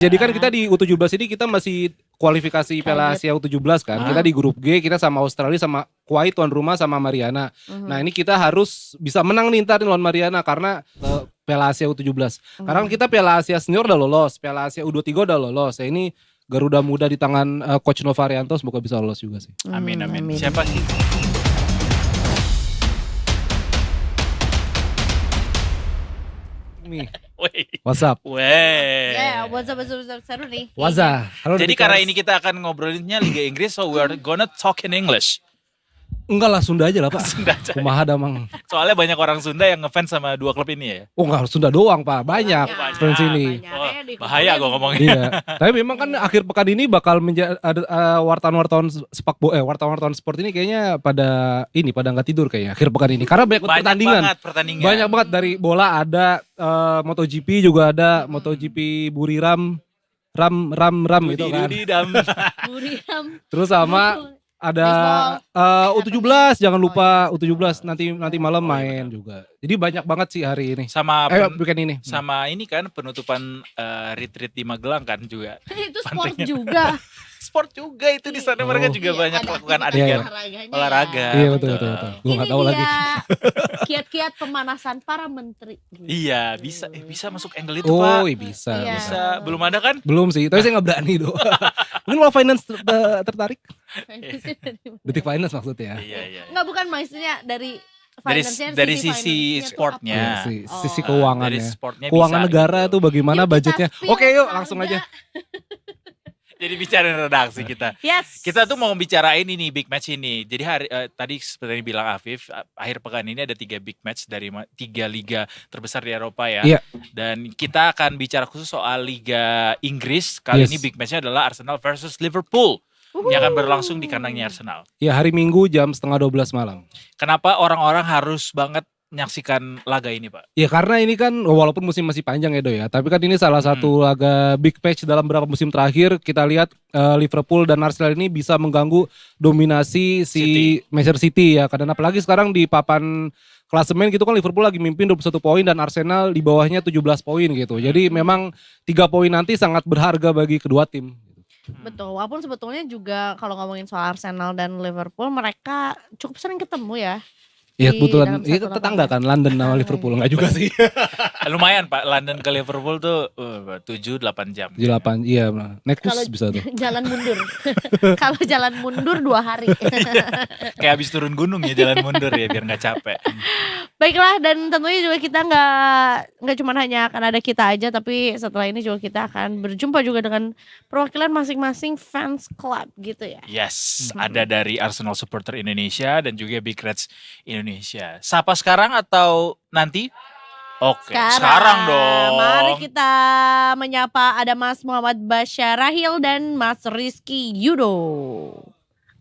Jadi kan kita di U17 ini kita masih kualifikasi Piala Asia U17 kan. Kita di grup G, kita sama Australia sama Kuwait tuan rumah sama Mariana. Nah, ini kita harus bisa menang nih ntar lawan Mariana karena Piala Asia U17. Karena kita Piala Asia Senior udah lolos, Piala Asia U23 udah lolos. Ya ini Garuda Muda di tangan Coach Novarianto semoga bisa lolos juga sih. Amin. Siapa sih? Nih. Weh. What's up? Weh. Ya, what's up, seru nih. Waza. Halo. Jadi karena ini kita akan ngobrolinnya Liga Inggris, so we are gonna talk in English. Enggak lah, Sunda aja lah Pak. Sunda aja. Kumaha damang. Soalnya banyak orang Sunda yang ngefans sama dua klub ini ya. Oh enggak harus Sunda doang Pak, banyak fans ini. Oh, bahaya gue ngomongin. Iya. Tapi memang kan akhir pekan ini bakal ada wartawan-wartawan wartawan-wartawan sport ini kayaknya pada nggak tidur kayaknya akhir pekan ini karena banyak pertandingan. Banget pertandingan. Banyak banget dari bola ada MotoGP juga ada MotoGP Buriram Ram itu kan. Buriram. Terus sama ada U17 jangan lupa U17 nanti malam main juga. Jadi banyak banget sih hari ini. Sama weekend ini. Sama ini kan penutupan retreat di Magelang kan juga. Itu sport juga. Sport juga itu di sana mereka juga banyak melakukan adegan olahraga. Iya betul. Gue nggak tahu lagi. Kiat-kiat pemanasan para menteri. Iya bisa masuk angle itu Pak. Oh bisa. Belum ada kan? Belum sih, tapi saya nggak berani doh. Mungkin kalau finance tertarik. Detik finance maksudnya. Iya. Enggak, bukan maksudnya dari sisi sportnya. Sisi keuangannya. Dari sportnya keuangan bisa, negara gitu. tuh bagaimana budgetnya. Oke yuk langsung aja. Jadi bicara redaksi kita. Yes. Kita tuh mau bicarain ini big match ini. Jadi tadi seperti yang bilang Afif, akhir pekan ini ada 3 big match dari 3 liga terbesar di Eropa ya. Iya. Dan kita akan bicara khusus soal Liga Inggris. Kali ini big matchnya adalah Arsenal versus Liverpool. Yang akan berlangsung di kandangnya Arsenal. Ya hari Minggu jam 11:30 malam. Kenapa orang-orang harus banget menyaksikan laga ini Pak? Ya karena ini kan walaupun musim masih panjang ya Do ya. Tapi kan ini salah satu laga big match dalam beberapa musim terakhir. Kita lihat Liverpool dan Arsenal ini bisa mengganggu dominasi Manchester City ya. Karena apalagi sekarang di papan klasemen gitu kan Liverpool lagi mimpin 21 poin dan Arsenal di bawahnya 17 poin gitu. Jadi memang 3 poin nanti sangat berharga bagi kedua tim. Betul, walaupun sebetulnya juga kalau ngomongin soal Arsenal dan Liverpool mereka cukup sering ketemu ya. Iya kebetulan, itu tetangga kan London sama Liverpool, enggak juga sih. Lumayan Pak, London ke Liverpool tuh 7-8 jam. 8, iya naik bus Kalau bisa tuh. Jalan mundur, kalau jalan mundur 2 hari. Kayak habis turun gunung ya jalan mundur ya biar gak capek. Baiklah, dan tentunya juga kita nggak cuma hanya akan ada kita aja, tapi setelah ini juga kita akan berjumpa juga dengan perwakilan masing-masing fans club gitu ya. Yes, ada dari Arsenal Supporter Indonesia dan juga Big Reds Indonesia. Sapa sekarang atau nanti? Oke, sekarang dong. Mari kita menyapa ada Mas Muhammad Basyarahil dan Mas Rizky Yudo.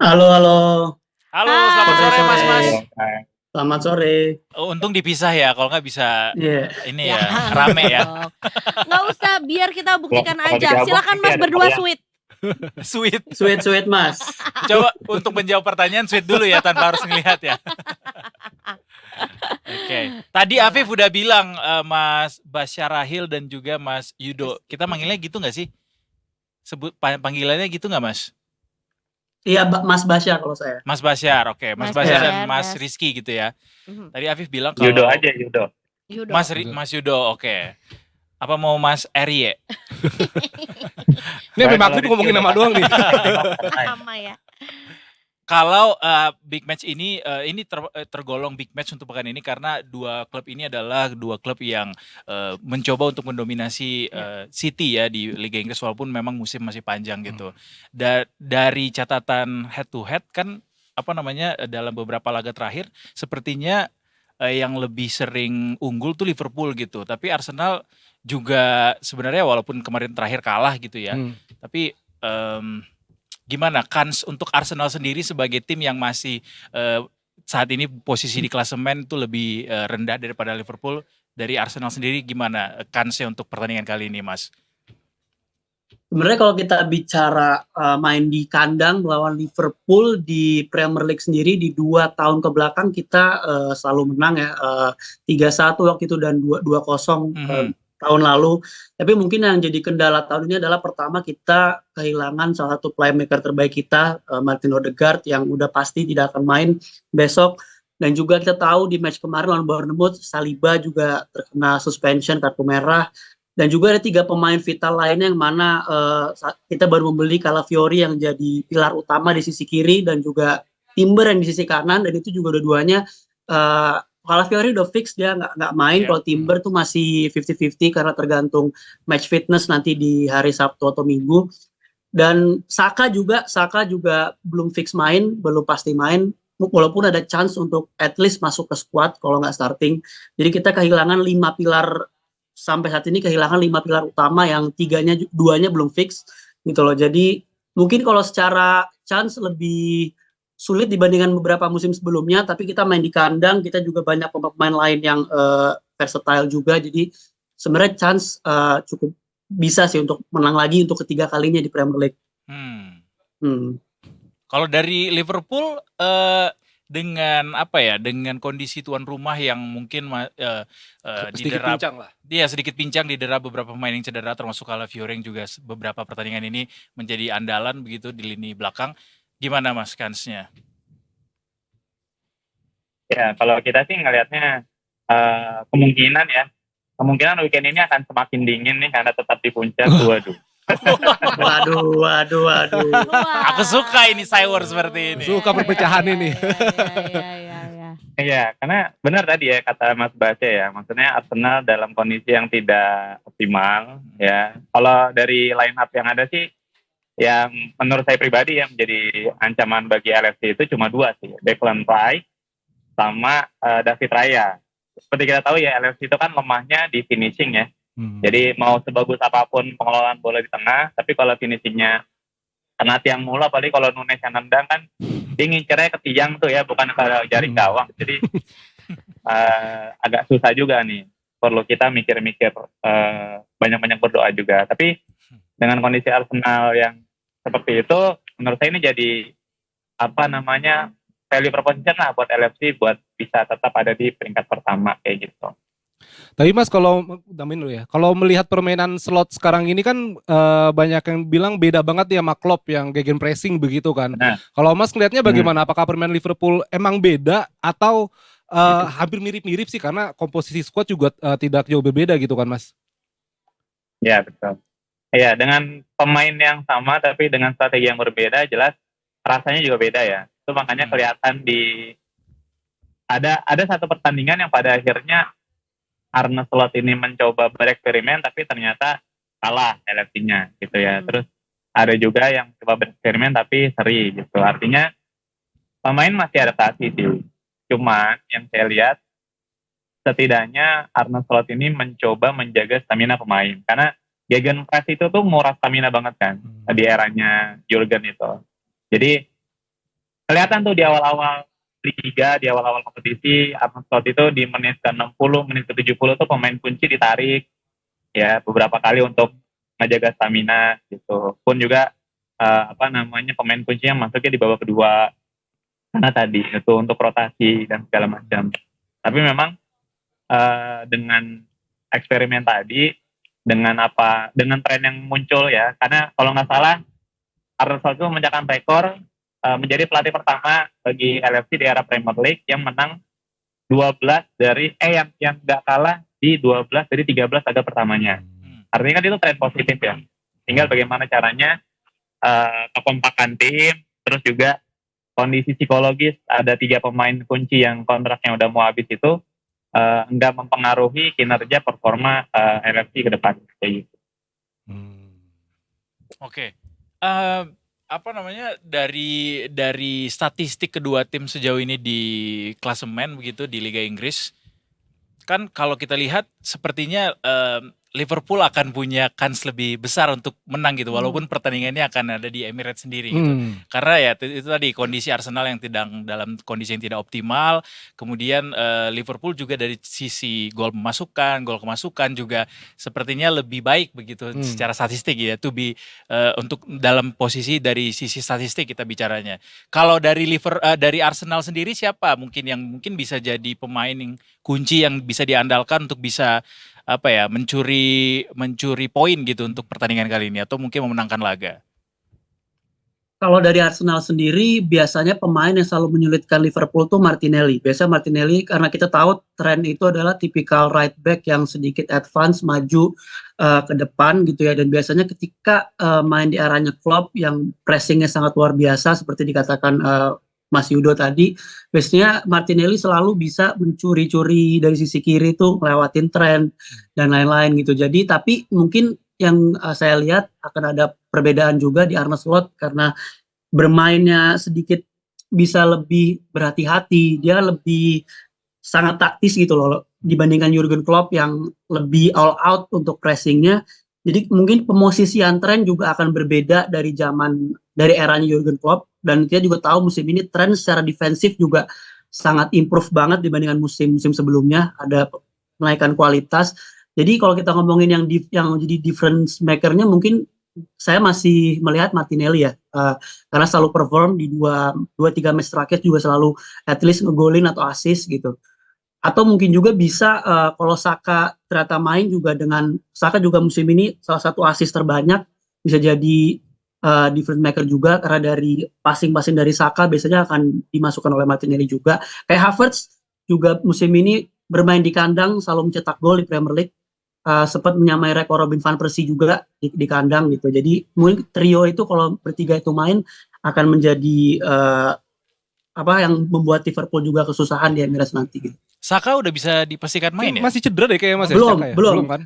Halo. Halo, selamat sore Mas. Selamat sore. Untung dipisah ya, kalau nggak bisa ini ya, rame ya. Nggak usah, biar kita buktikan aja. Silakan Mas berdua Sweet Mas. Coba untuk menjawab pertanyaan sweet dulu ya tanpa harus ngelihat ya. Oke. Tadi Afif udah bilang Mas Basyarahil dan juga Mas Yudo. Kita manggilnya gitu nggak sih? Sebut panggilannya gitu nggak Mas? Iya Mas Basyar kalau saya. Mas Basyar, oke. Mas Basyar dan Mas Rizky gitu ya. Tadi Afif bilang kalau Yudo aja Yudo. Mas Yudo, oke. Apa mau Mas Erie? Ini memang aku ngomongin nama doang nih. Sama ya. Kalau big match ini tergolong big match untuk pekan ini karena dua klub ini adalah dua klub yang mencoba untuk mendominasi City ya di Liga Inggris walaupun memang musim masih panjang gitu. Dari catatan head to head kan dalam beberapa laga terakhir sepertinya yang lebih sering unggul tuh Liverpool gitu. Tapi Arsenal juga sebenarnya walaupun kemarin terakhir kalah gitu ya. Tapi gimana kans untuk Arsenal sendiri sebagai tim yang masih saat ini posisi di klasemen itu lebih rendah daripada Liverpool. Dari Arsenal sendiri gimana kansnya untuk pertandingan kali ini Mas? Sebenarnya kalau kita bicara main di kandang melawan Liverpool di Premier League sendiri di 2 tahun ke belakang kita selalu menang ya. 3-1 waktu itu dan 2-0 tahun lalu. Tapi mungkin yang jadi kendala tahun ini adalah pertama kita kehilangan salah satu playmaker terbaik kita, Martin Odegaard yang udah pasti tidak akan main besok. Dan juga kita tahu di match kemarin lawan Bournemouth, Saliba juga terkena suspension kartu merah. Dan juga ada 3 pemain vital lainnya yang mana kita baru membeli Calafiori yang jadi pilar utama di sisi kiri dan juga Timber yang di sisi kanan, dan itu juga dua-duanya Calafiori udah fix dia nggak main. Kalau Timber tuh masih 50-50 karena tergantung match fitness nanti di hari Sabtu atau Minggu. Dan Saka juga belum fix main, belum pasti main. Walaupun ada chance untuk at least masuk ke squad kalau nggak starting. Jadi kita kehilangan 5 pilar, sampai saat ini kehilangan 5 pilar utama yang 2-nya belum fix gitu loh. Jadi mungkin kalau secara chance lebih sulit dibandingkan beberapa musim sebelumnya, tapi kita main di kandang, kita juga banyak pemain lain yang versatile juga. Jadi sebenarnya chance cukup bisa sih untuk menang lagi untuk ketiga kalinya di Premier League. Kalau dari Liverpool dengan dengan kondisi tuan rumah yang mungkin sedikit didera, pincang lah. dia sedikit pincang, didera beberapa pemain yang cedera termasuk Calafiori yang juga beberapa pertandingan ini menjadi andalan begitu di lini belakang. Gimana Mas kansnya? Ya, kalau kita sih ngelihatnya kemungkinan weekend ini akan semakin dingin nih karena tetap di puncak. Waduh. Waduh. Aku suka ini Cywar seperti ini. Suka perpecahan ini. Iya, karena benar tadi ya kata Mas Bace ya, maksudnya Arsenal dalam kondisi yang tidak optimal ya. Kalau dari line up yang ada sih, yang menurut saya pribadi yang menjadi ancaman bagi LFC itu cuma 2 sih, Declan Rice sama David Raya. Seperti kita tahu ya, LFC itu kan lemahnya di finishing ya. Jadi mau sebagus apapun pengelolaan bola di tengah, tapi kalau finishingnya kena tiang mulu, apalagi kalau Nunes yang nendang kan, dia ngincernya ke tiang tuh ya, bukan ke jaring gawang. Jadi agak susah juga nih. Perlu kita mikir-mikir, banyak-banyak berdoa juga. Tapi dengan kondisi Arsenal yang seperti itu, menurut saya ini jadi value proposition lah buat LFC buat bisa tetap ada di peringkat pertama kayak gitu. Tapi Mas, kalau melihat permainan slot sekarang ini kan banyak yang bilang beda banget ya sama Klopp yang gegen pressing begitu kan. Nah. Kalau Mas ngelihatnya bagaimana? Apakah permainan Liverpool emang beda atau hampir mirip-mirip sih, karena komposisi squad juga tidak jauh berbeda gitu kan Mas? Ya betul. Ya, dengan pemain yang sama tapi dengan strategi yang berbeda, jelas rasanya juga beda ya. Itu makanya kelihatan ada satu pertandingan yang pada akhirnya Arne Slot ini mencoba bereksperimen tapi ternyata kalah LFC-nya gitu ya. Terus ada juga yang coba bereksperimen tapi seri gitu. Artinya pemain masih adaptasi sih. Cuman yang saya lihat setidaknya Arne Slot ini mencoba menjaga stamina pemain, karena gegen press itu tuh nguras stamina banget kan di eranya Jurgen itu. Jadi kelihatan tuh di awal-awal Liga, di awal-awal kompetisi, Arne Slot itu di menit ke-60, menit ke-70 tuh pemain kunci ditarik ya beberapa kali untuk menjaga stamina gitu. Pun juga pemain kunci yang masuknya di babak kedua karena tadi itu untuk rotasi dan segala macam. Tapi memang dengan eksperimen tadi, dengan tren yang muncul ya, karena kalau nggak salah Arne Slot itu memecahkan rekor menjadi pelatih pertama bagi LFC di era Premier League yang menang 12 dari yang nggak kalah di 12 dari 13 laga pertamanya. Artinya kan itu tren positif ya. Tinggal bagaimana caranya kekompakan tim, terus juga kondisi psikologis, ada 3 pemain kunci yang kontraknya udah mau habis itu nggak mempengaruhi kinerja performa LFC ke depan kayak gitu. Oke. Dari statistik kedua tim sejauh ini di klasemen begitu di Liga Inggris, kan kalau kita lihat sepertinya Liverpool akan punya kans lebih besar untuk menang gitu, walaupun pertandingannya akan ada di Emirates sendiri gitu. Karena ya itu tadi kondisi Arsenal yang dalam kondisi yang tidak optimal, kemudian Liverpool juga dari sisi gol kemasukan juga sepertinya lebih baik begitu secara statistik ya, untuk dalam posisi dari sisi statistik kita bicaranya. Kalau dari Arsenal sendiri siapa mungkin bisa jadi pemain yang kunci yang bisa diandalkan untuk bisa mencuri poin gitu untuk pertandingan kali ini atau mungkin memenangkan laga. Kalau dari Arsenal sendiri, biasanya pemain yang selalu menyulitkan Liverpool tuh Martinelli. Biasanya Martinelli karena kita tahu tren itu adalah tipikal right back yang sedikit advance, maju ke depan gitu ya. Dan biasanya ketika main di eranya Klopp yang pressingnya sangat luar biasa, seperti dikatakan Mas Yudo tadi, biasanya Martinelli selalu bisa mencuri-curi dari sisi kiri tuh, ngelewatin tren dan lain-lain gitu. Jadi tapi mungkin yang saya lihat akan ada perbedaan juga di Arne Slot karena bermainnya sedikit bisa lebih berhati-hati, dia lebih sangat taktis gitu loh dibandingkan Jurgen Klopp yang lebih all out untuk pressingnya. Jadi mungkin pemosisian tren juga akan berbeda dari eranya Jurgen Klopp, dan kita juga tahu musim ini tren secara defensif juga sangat improve banget dibandingkan musim-musim sebelumnya, ada kenaikan kualitas. Jadi kalau kita ngomongin yang jadi difference makernya mungkin saya masih melihat Martinelli ya, karena selalu perform di dua tiga match terakhir juga selalu at least ngegolin atau assist gitu. Atau mungkin juga bisa kalau Saka ternyata main juga dengan Saka juga musim ini salah satu assist terbanyak, bisa jadi difference maker juga karena dari passing-passing dari Saka biasanya akan dimasukkan oleh Martinelli juga. Kayak Havertz juga musim ini bermain di kandang selalu mencetak gol di Premier League. Sempat menyamai rekor Robin van Persie juga di kandang gitu. Jadi mungkin trio itu kalau bertiga itu main akan menjadi yang membuat Liverpool juga kesusahan di Emirates nanti gitu. Saka udah bisa dipastikan main ya? Masih cedera deh kayaknya Mas. Belum, Saka ya? belum. Kan?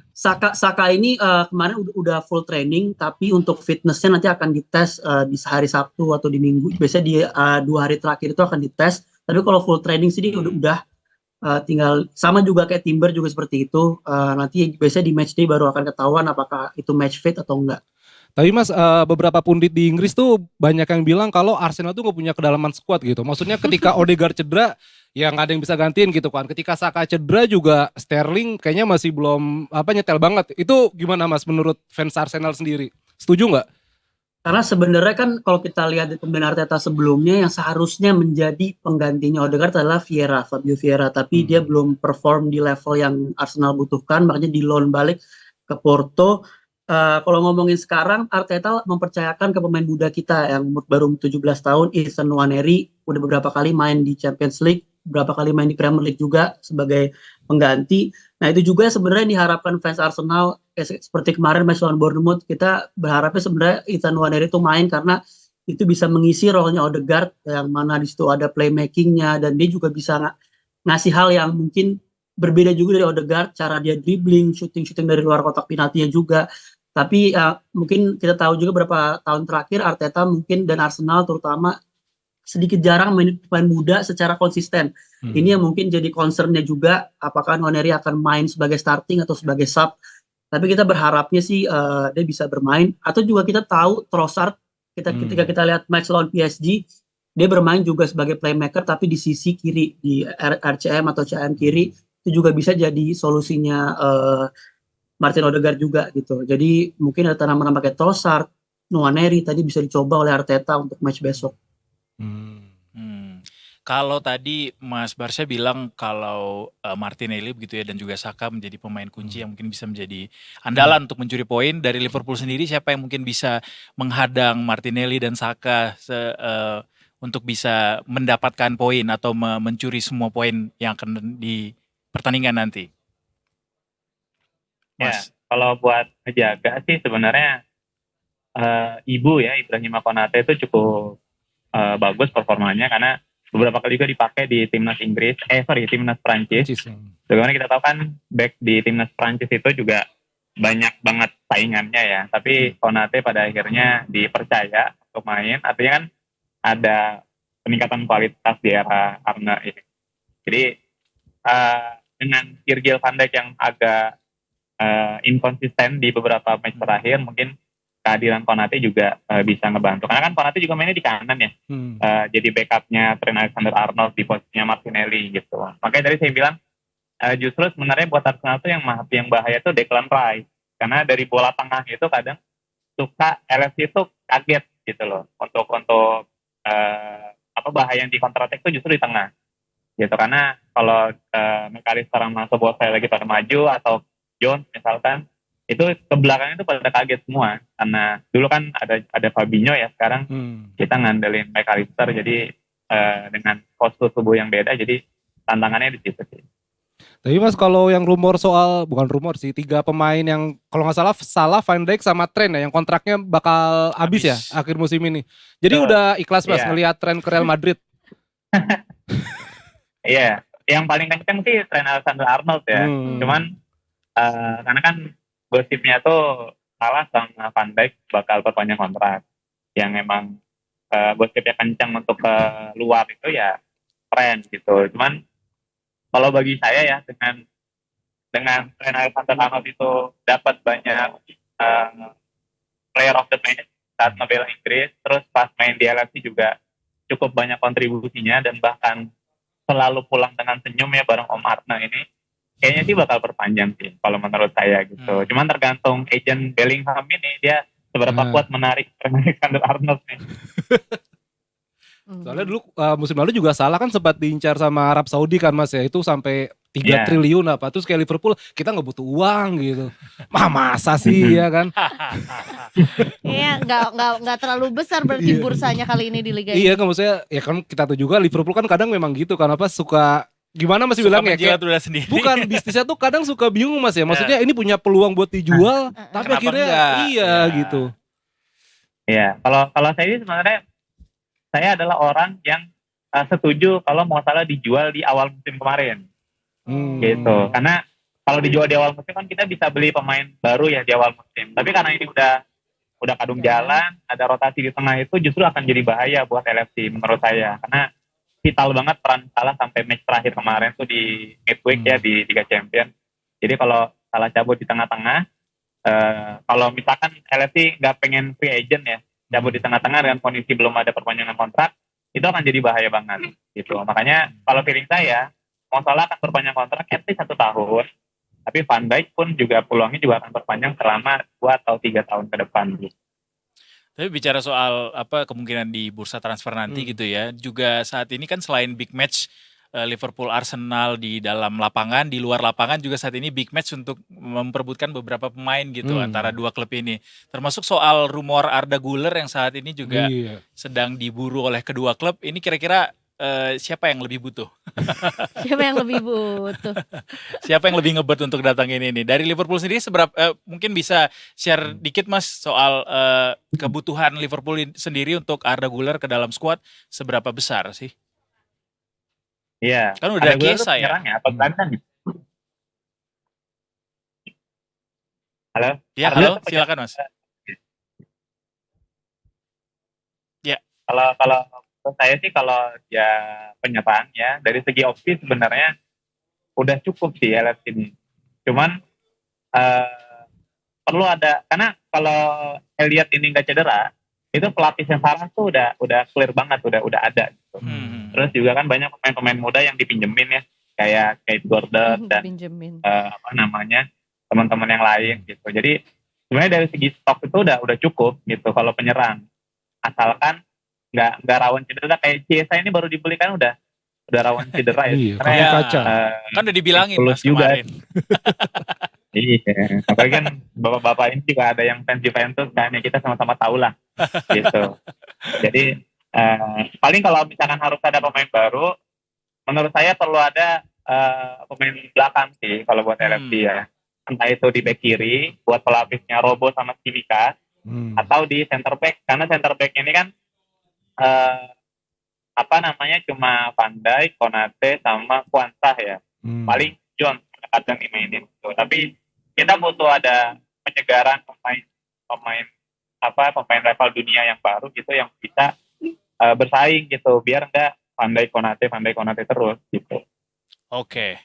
Saka ini kemarin udah full training, tapi untuk fitnessnya nanti akan dites di hari Sabtu atau di Minggu. Biasanya di 2 hari terakhir itu akan dites. Tapi kalau full training sih dia udah tinggal, sama juga kayak Timber juga seperti itu. Nanti biasanya di match day baru akan ketahuan apakah itu match fit atau enggak. Tapi Mas, beberapa pundit di Inggris tuh banyak yang bilang kalau Arsenal tuh gak punya kedalaman squad gitu. Maksudnya ketika Odegaard cedera, ya gak ada yang bisa gantiin gitu kan. Ketika Saka cedera juga Sterling kayaknya masih belum nyetel banget. Itu gimana Mas menurut fans Arsenal sendiri? Setuju gak? Karena sebenarnya kan kalau kita lihat di pemain Arteta sebelumnya yang seharusnya menjadi penggantinya Odegaard adalah Fabio Vieira. Tapi dia belum perform di level yang Arsenal butuhkan, makanya di loan balik ke Porto. Kalau ngomongin sekarang, Arteta mempercayakan ke pemain muda kita yang baru 17 tahun, Ethan Nwaneri, udah beberapa kali main di Champions League, beberapa kali main di Premier League juga sebagai pengganti. Nah itu juga sebenarnya diharapkan fans Arsenal, seperti kemarin match lawan Bournemouth, kita berharapnya sebenarnya Ethan Nwaneri itu main karena itu bisa mengisi role-nya Odegaard, yang mana di situ ada playmaking-nya, dan dia juga bisa ngasih hal yang mungkin berbeda juga dari Odegaard, cara dia dribbling, shooting dari luar kotak penaltinya juga. Tapi mungkin kita tahu juga beberapa tahun terakhir Arteta mungkin dan Arsenal terutama sedikit jarang main pemain muda secara konsisten. Ini yang mungkin jadi concernnya juga, apakah Nwaneri akan main sebagai starting atau sebagai sub. Tapi kita berharapnya sih dia bisa bermain. Atau juga kita tahu Trossard, ketika kita lihat match lawan PSG, dia bermain juga sebagai playmaker tapi di sisi kiri, di RCM atau CM kiri, itu juga bisa jadi solusinya Martin Odegaard juga gitu. Jadi mungkin ada nama-nama kayak Trossard, Nwaneri tadi bisa dicoba oleh Arteta untuk match besok. Kalau tadi Mas Barsha bilang kalau Martinelli begitu ya dan juga Saka menjadi pemain kunci yang mungkin bisa menjadi andalan untuk mencuri poin. Dari Liverpool sendiri siapa yang mungkin bisa menghadang Martinelli dan Saka untuk bisa mendapatkan poin atau mencuri semua poin yang akan di pertandingan nanti? Ya, kalau buat ngejaga sih sebenarnya Ibrahima Konate itu cukup bagus performanya karena beberapa kali juga dipakai di timnas timnas Prancis. Bagaimana kita tahu kan back di timnas Prancis itu juga banyak banget saingannya ya. Tapi Konate pada akhirnya dipercaya untuk main. Artinya kan ada peningkatan kualitas di era Arne ini. Jadi dengan Virgil van Dijk yang agak inkonsisten di beberapa match terakhir, mungkin kehadiran Konate juga bisa ngebantu. Karena kan Konate juga mainnya di kanan ya. Jadi backupnya Trent Alexander-Arnold di posisinya Martinelli gitu. Makanya tadi saya bilang justru sebenarnya buat Arsenal tuh yang bahaya tuh Declan Rice. Karena dari bola tengah itu kadang suka LFC itu kaget gitu loh. Untuk bahaya yang di counter attack itu justru di tengah. Gitu, karena kalau McAllister sama Szoboszlai lagi pada maju atau Jones misalkan, itu ke belakang itu pada kaget semua karena dulu kan ada Fabinho ya, sekarang kita ngandelin McAllister, jadi dengan postur tubuh yang beda, jadi tantangannya di situ sih. Tapi Mas kalau yang rumor soal, bukan rumor sih, 3 pemain yang kalau nggak salah Van Dijk sama Trent ya, yang kontraknya bakal habis ya akhir musim ini. Jadi Betul. udah ikhlas Mas Iya. ngelihat Trent ke Real Madrid. Iya, yang paling kenceng sih Trent Alexander-Arnold ya. Cuman karena kan gosipnya tuh salah sama Van Dijk bakal perpanjang kontrak. Yang emang gosipnya kencang untuk ke luar itu ya Trent gitu. Cuman kalau bagi saya ya dengan Trent Alexander-Arnold itu dapat banyak player of the match saat ngebela Inggris, terus pas main di LFC juga cukup banyak kontribusinya dan bahkan selalu pulang dengan senyum ya bareng Om Arne ini, kayaknya sih bakal perpanjang sih kalau menurut saya gitu. Cuman tergantung agent Bellingham ini, dia seberapa kuat menarik Trent Alexander-Arnold nih. Soalnya dulu musim lalu juga salah kan sempat diincar sama Arab Saudi kan Mas ya, itu sampai 3 triliun apa, terus kayak Liverpool kita nggak butuh uang gitu. Masa sih ya kan? Iya, nggak terlalu besar berarti bursanya kali ini di liga ini. Iya kan maksudnya ya kan kita tahu juga Liverpool kan kadang memang gitu kan, apa suka gimana masih bilang ya kayak sendiri. bukan bisnisnya tuh kadang suka bingung Mas ya, maksudnya ini punya peluang buat dijual tapi Kenapa akhirnya enggak? gitu. Iya, kalau saya ini sebenarnya saya adalah orang yang setuju kalau mau salah dijual di awal musim kemarin. Gitu. Karena kalau dijual di awal musim kan kita bisa beli pemain baru ya di awal musim. Tapi karena ini udah kadung jalan, ada rotasi di tengah, itu justru akan jadi bahaya buat LFC menurut saya. Karena vital banget peran Salah sampai match terakhir kemarin tuh di midweek ya di Liga Champions. Jadi kalau Salah cabut di tengah-tengah, kalau misalkan LFC nggak pengen free agent ya, cabut di tengah-tengah dengan kondisi belum ada perpanjangan kontrak, itu akan jadi bahaya banget gitu. Makanya kalau feeling saya, mau Salah akan perpanjang kontrak at least 1 tahun, tapi Van Dijk pun juga peluangnya juga akan perpanjang selama 2 atau 3 tahun ke depan gitu. Tapi bicara soal apa kemungkinan di bursa transfer nanti gitu ya, juga saat ini kan selain big match Liverpool Arsenal di dalam lapangan, di luar lapangan juga saat ini big match untuk memperebutkan beberapa pemain gitu antara dua klub ini. Termasuk soal rumor Arda Güler yang saat ini juga sedang diburu oleh kedua klub. Ini kira-kira siapa yang lebih butuh? Siapa yang lebih butuh? Siapa yang lebih ngebet untuk datangin ini? Dari Liverpool sendiri seberapa mungkin bisa share dikit Mas soal kebutuhan Liverpool sendiri untuk Arda Güler ke dalam skuad seberapa besar sih? Iya. Kan udah Chiesa ya. Apa gelandang nih? Halo? Ya, halo, silakan Mas. Ya. Kalau saya sih kalau ya penyerang ya dari segi opsi sebenarnya udah cukup sih LFC ini. Cuman perlu ada, karena kalau Elliot ini nggak cedera, itu pelapis yang Salah tuh udah clear banget, udah ada gitu. Terus juga kan banyak pemain-pemain muda yang dipinjemin ya, kayak Kate Gordon dan teman-teman yang lain gitu. Jadi sebenarnya dari segi stok itu udah cukup gitu kalau penyerang, asalkan nggak rawan cedera. Kayak Chiesa ini baru dibeli kan udah rawan cedera ya. Iya, karena kaca. Kan udah dibilangin Mas juga. kemarin. Iya, apalagi kan bapak-bapak ini juga ada yang fans Juventus kan, ya kita sama-sama tahu lah gitu. Jadi paling kalau misalkan harus ada pemain baru, menurut saya perlu ada pemain belakang sih kalau buat LFC ya. Entah itu di back kiri buat pelapisnya Robo sama Tsimikas, atau di center back, karena center back ini kan cuma Van Dijk, Konate sama Quansah ya. Paling Jones kadang dimainin gitu. Tapi kita butuh ada penyegaran pemain level dunia yang baru gitu, yang bisa bersaing gitu, biar enggak Van Dijk Konate terus gitu. Oke.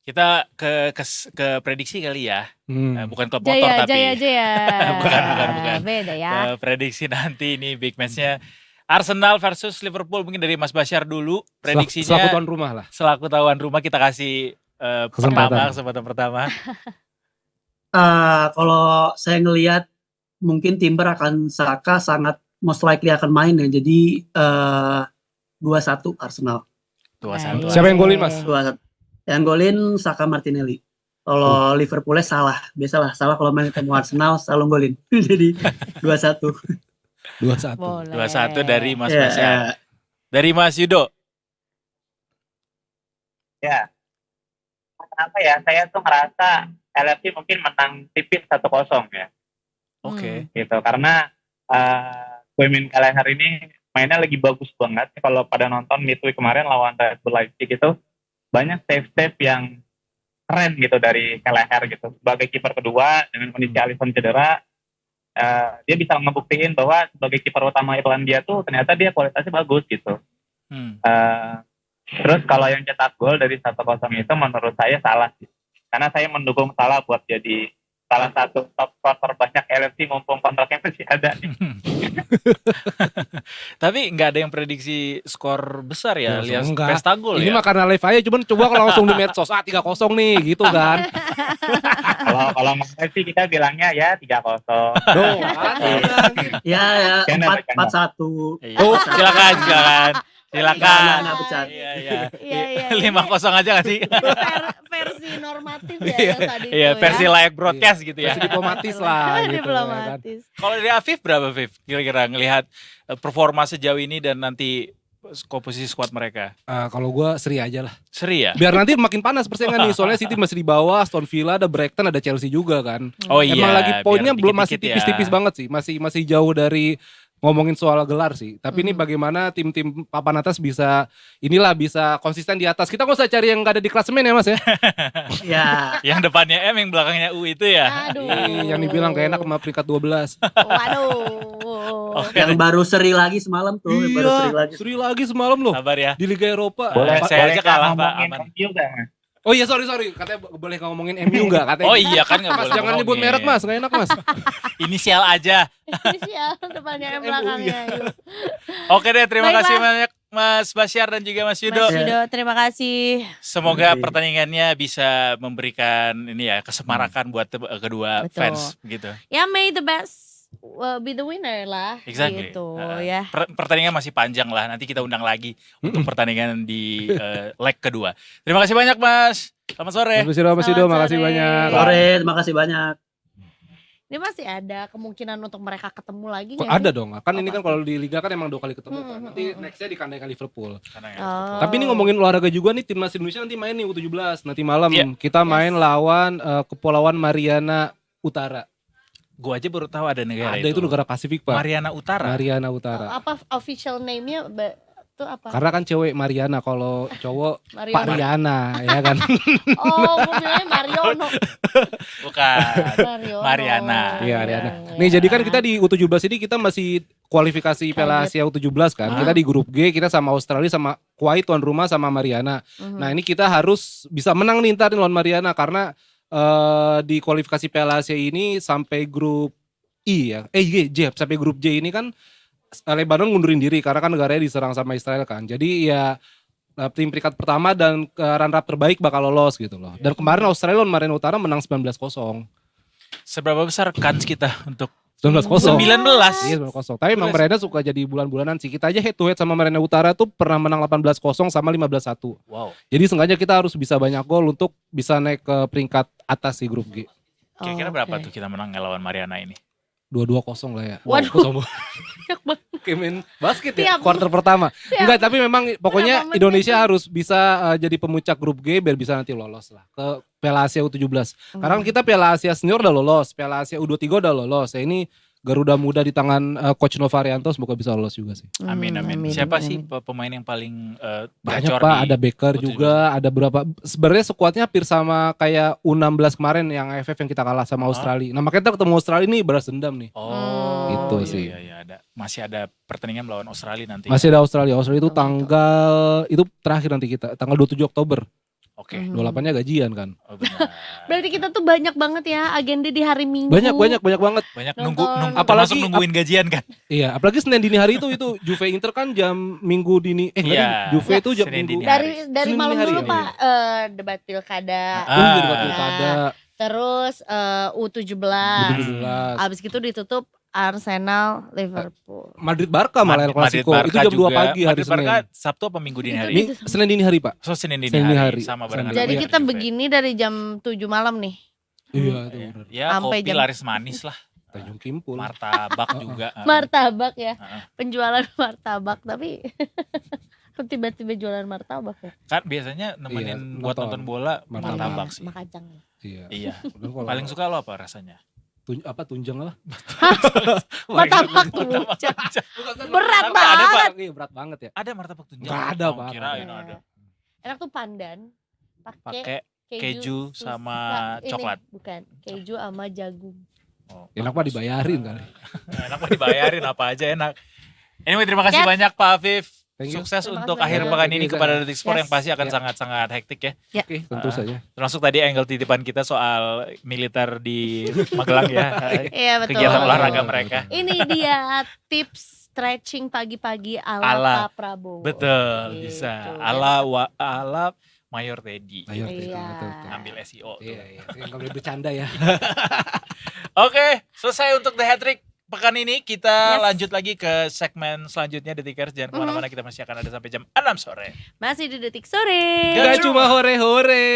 Kita ke prediksi kali ya. Bukan klub motor tapi. Jaya. Bukan. Beda ya. Prediksi nanti ini big match-nya Arsenal versus Liverpool. Mungkin dari Mas Basyar dulu prediksinya. Selaku tuan rumah lah. Selaku tuan rumah kita kasih kesempatan pertama. Kalau saya ngelihat mungkin Timber akan Saka sangat most likely akan main ya. Jadi 2-1 Arsenal. 2-1. Siapa yang golin Mas? 2-1. Yang golin Saka Martinelli. Kalau Liverpoolnya salah, biasalah salah kalau main ketemu Arsenal selalu golin. Jadi 2-1. 2-1. Boleh. 2-1 dari Mas Ya, Basyar. ya. Dari Mas Yudo. Ya, kenapa ya? Saya tuh ngerasa LFC mungkin menang tipis 1-0 ya, Oke. gitu. Karena Kevin Kelleher ini mainnya lagi bagus banget. Kalau pada nonton midweek kemarin lawan Red Bull Leipzig itu banyak save yang keren gitu dari Kelleher gitu. Sebagai kiper kedua dengan kondisi Alisson cedera, dia bisa ngebuktiin bahwa sebagai kiper utama Irlandia tuh ternyata dia kualitasnya bagus gitu. Terus kalau yang cetak gol dari 1-0 itu menurut saya salah sih. Karena saya mendukung Salah buat jadi salah satu top skor terbanyak LFC mumpung kontraknya masih ada. Tapi nggak ada yang prediksi skor besar ya, lihat Enggak. pesta gol Ini ya. mah karena live aja, cuman coba kalau langsung di medsos 3-0 nih gitu kan. Kalau ngomongnya sih kita bilangnya ya 3-0. Duh, kan? Ya, Canda, 4-1 Iya. Silakan. Nah, bercanda. Iya. 5-0 aja nggak sih? Versi normatif ya yang tadi Iya, itu versi ya. layak broadcast gitu ya. Versi diplomatis lah gitu. Diplomatis. Kalau dari Afif berapa, Afif? Kira-kira ngelihat performa sejauh ini dan nanti komposisi squad mereka. Kalau gue seri aja lah. Seri ya? Biar nanti makin panas persaingan nih. Soalnya City masih di bawah, Aston Villa, ada Brighton, ada Chelsea juga kan. Oh iya. Emang lagi poinnya biar belum masih dikit-dikit ya. tipis-tipis banget sih. Masih jauh dari ngomongin soal gelar sih. Tapi ini Hmm. bagaimana tim-tim papan atas bisa konsisten di atas. Kita nggak usah cari yang nggak ada di klasemen ya Mas ya. Ya, Yang depannya M, yang belakangnya U itu ya. Aduh. Yang dibilang gak enak sama peringkat 12. Waduh. Oke. yang baru seri lagi semalam tuh, yang baru seri lagi. Seri lagi semalam loh. Sabar ya. Di Liga Eropa. Boleh, Pak- saya aja nggak kalah, Pak, ngomongin aman. MU nggak, Mas? Oh iya sorry. Katanya boleh nggak ngomongin MU nggak? Katanya. Oh iya kan nggak Mas boleh jangan nyebut ngomongin. merek Mas, nggak enak Mas. Inisial aja. Inisial depannya M belakangnya. yuk. Oke deh, terima Baiklah. kasih banyak Mas Basyar dan juga Mas Yudo. Mas Yudo, terima kasih. Semoga Oke. pertandingannya bisa memberikan ini ya kesemarakan buat kedua Betul. fans gitu. Ya may the best be the winner lah. Exactly. Gitu Heeh. ya. Pertandingan masih panjang lah. Nanti kita undang lagi untuk pertandingan di leg kedua. Terima kasih banyak Mas. Selamat sore. Mas Yudo, Selamat makasih sore. banyak. Sore, terima kasih banyak. Ini masih ada kemungkinan untuk mereka ketemu lagi Kok nggak ada sih? dong, kan Oh, ini kan pasti. kalau di Liga kan emang 2 kali ketemu kan. Nanti Hmm. nextnya dikandangkan Liverpool. Karena ya, Oh. Tapi ini ngomongin olahraga juga nih, timnas Indonesia nanti main nih U17. Nanti malam Iya. kita main lawan Kepulauan Mariana Utara. gua aja baru tahu ada negara Ada itu negara Pasifik Pak. Mariana Utara. Mariana Utara. Apa official name-nya itu apa? Karena kan cewek Mariana, kalau cowok Mario. Pak Riana ya kan. Oh, gue bilangnya Mariono. Bukan. Mariono. Mariana. Iya Riana. Nih jadi kan kita di U17 ini kita masih kualifikasi Piala Asia U17 kan. Kita di grup G, kita sama Australia sama Kuwait tuan rumah sama Mariana. Nah ini kita harus bisa menang nih ntar lawan Mariana karena di kualifikasi Piala Asia ini sampai grup I ya, J sampai grup J ini kan Lebanon ngundurin diri karena kan negaranya diserang sama Israel kan. Jadi ya tim peringkat pertama dan runner up terbaik bakal lolos gitu loh. Dan kemarin Australia lawan Mariana Utara menang 19-0. Seberapa besar kans kita untuk 19-0. 19? Iya 19-0. Tapi emang Mariana suka jadi bulan-bulanan sih. Kita aja head to head sama Mariana Utara tuh pernah menang 18-0 sama 15-1. Wow. Jadi sengaja kita harus bisa banyak gol untuk bisa naik ke peringkat atas di grup G. Kira-kira Oh, berapa oke. tuh kita menang ngelawan Mariana ini? 2-2-0 lah ya. Waduh. Sombong. Banyak banget. Kayak main basket ya, Tiap- quarter pertama. tiap- Enggak, tapi memang pokoknya berapa menit Indonesia tuh? harus bisa jadi pemuncak grup G biar bisa nanti lolos lah ke Piala Asia U17. Karena kan kita Piala Asia Senior udah lolos, Piala Asia U23 udah lolos. Ya ini Garuda Muda di tangan Coach Novarianto semoga bisa lolos juga sih. Amin amin. Siapa sih pemain yang paling Banyak gacor Pak, di ada Baker U17? juga, ada berapa. Sebenarnya skuadnya hampir sama kayak U16 kemarin yang AFF yang kita kalah sama Australia. Nah makanya kita ketemu Australia nih balas dendam nih. Oh, Gitu iya, sih. Iya, ada. Masih ada pertandingan melawan Australia nanti. Masih ada Australia. Australia itu tanggal itu terakhir nanti kita tanggal 27 Oktober. Oke. 28-nya gajian kan. Oh, benar. Berarti kita tuh banyak banget ya agenda di hari Minggu. Banyak banget. Banyak Nonton. apalagi Apalagi- nungguin gajian kan. Iya, apalagi Senin dini hari itu Juve Inter kan jam Minggu dini. Enggak Iya. ding, Juve itu jam Senin Minggu. dini Dari Senin malam dini hari dulu ya? Pak debat pilkada. Ah. Oh iya, debat Iya. pilkada. Terus U17. U17. Abis gitu ditutup Arsenal, Liverpool. Madrid Barca malah El Madrid Clasico. Itu Barca jam 2 juga. pagi hari Madrid Barca Senin. Sabtu apa Minggu dini hari? Senin dini hari, Pak. So Senin dini Senin dini hari, hari. sama barengan. Jadi sama kita Juve. begini dari jam 7 malam nih. Iya, itu Iya. benar. Ya Sampai kopi jam- laris manis lah. Tanjung Kimpul. Martabak juga. Martabak ya. Heeh. Penjualan martabak tapi tiba-tiba jualan martabak ya. Kan biasanya nemenin Iya, buat nonton bola Martabak. martabak sih. Sama kacang. Iya. Iya. Kemudian kalau Paling suka lo apa rasanya? tunjang lah. Martabak tuh. Berat Apa, ada, Pak? banget. Iya, berat banget ya. Ada martabak tunjang? Nggak ada, Oh, Pak. kirain Nah, ada. Enak tuh pandan. Pakai Pakai keju sus- sama ini, coklat. Bukan, keju sama jagung. oh, Enak Pak bagus. dibayarin kali. Enak mah dibayarin apa aja enak. Anyway, terima kasih Yes. banyak Pak Afif. Thank you. Sukses Terima untuk kasih akhir banyak. pekan ini Yes. kepada Detik Sport Yes. yang pasti akan Ya. sangat-sangat hektik ya. Oke, tentu saja. Termasuk tadi angle titipan kita soal militer di Magelang ya. Iya betul. Kegiatan Betul. olahraga mereka. Ini dia tips stretching pagi-pagi ala Ala. Pak Prabowo. Betul, Gitu. bisa. Ala Mayor Teddy. Ayo, Iya. betul. Ambil SEO tuh. Iya, iya. Enggak boleh bercanda ya. Oke, selesai untuk The Hat-Trick pekan ini. Kita Yes. lanjut lagi ke segmen selanjutnya Detikers. Jangan kemana-mana, kita masih akan ada sampai jam 6 sore. Masih di Detik Sore. Gak Enggak cuma hore-hore.